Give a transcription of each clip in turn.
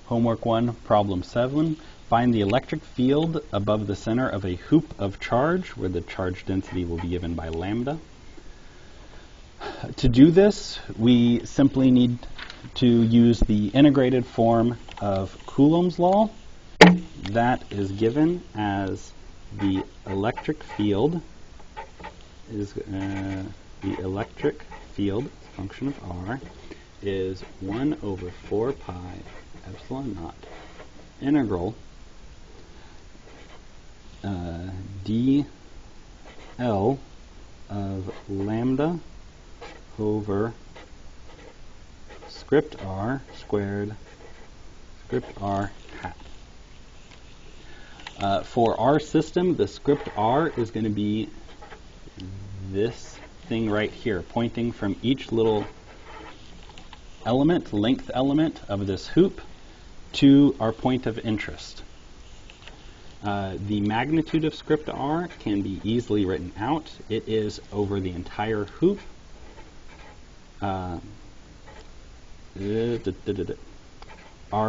Homework 1, problem 7. Find the electric field above the center of a hoop of charge, where the charge density will be given by lambda. To do this, we simply need to use the integrated form of Coulomb's law. That is given as the electric field is function of r, is 1 over 4 pi epsilon naught integral dl of lambda over script r squared script r hat. For our system, the script r is going to be this thing right here, pointing from each little element, length element of this hoop to our point of interest. The magnitude of script r can be easily written out. It is over the entire hoop. R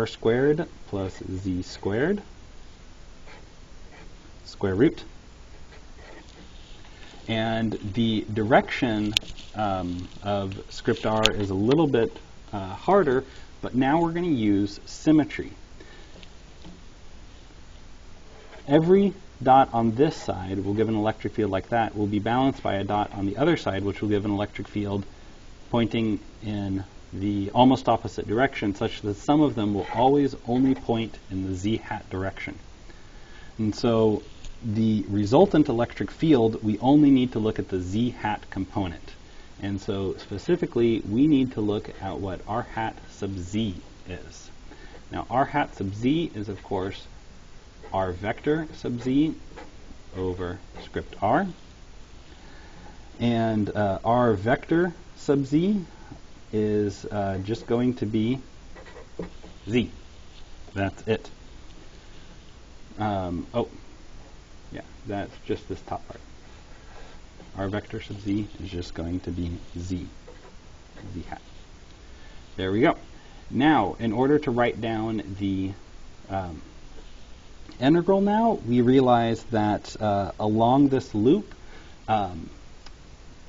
squared plus z squared, square root. And the direction of script r is a little bit harder, but now we're going to use symmetry. Every dot on this side will give an electric field like that, will be balanced by a dot on the other side, which will give an electric field pointing in the almost opposite direction, such that some of them will always only point in the z hat direction. And so the resultant electric field, we only need to look at the z hat component. And so specifically, we need to look at what r hat sub z is. Now, r hat sub z is, of course, r vector sub z over script r. And r vector sub z is just going to be z. That's it. That's just this top part. R vector sub z is just going to be z hat. There we go. Now, in order to write down the integral now, we realize that along this loop,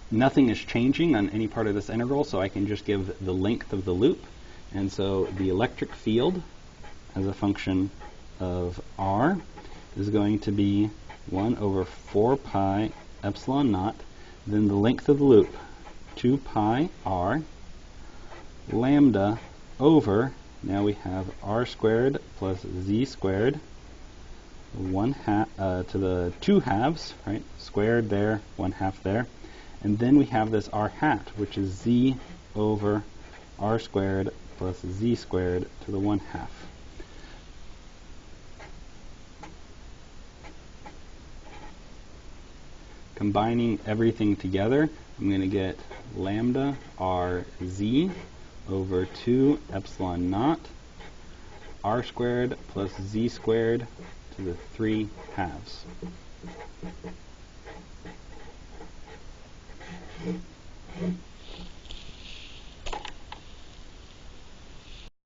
nothing is changing on any part of this integral, so I can just give the length of the loop. And so the electric field as a function of r is going to be 1 over 4 pi epsilon naught, then the length of the loop, 2 pi r, lambda over, now we have r squared plus z squared, 1 half to the 2 halves, right? Squared there, 1 half there. And then we have this r hat, which is z over r squared plus z squared to the 1 half. Combining everything together, I'm going to get lambda r z over 2 epsilon naught r squared plus z squared to the 3 halves.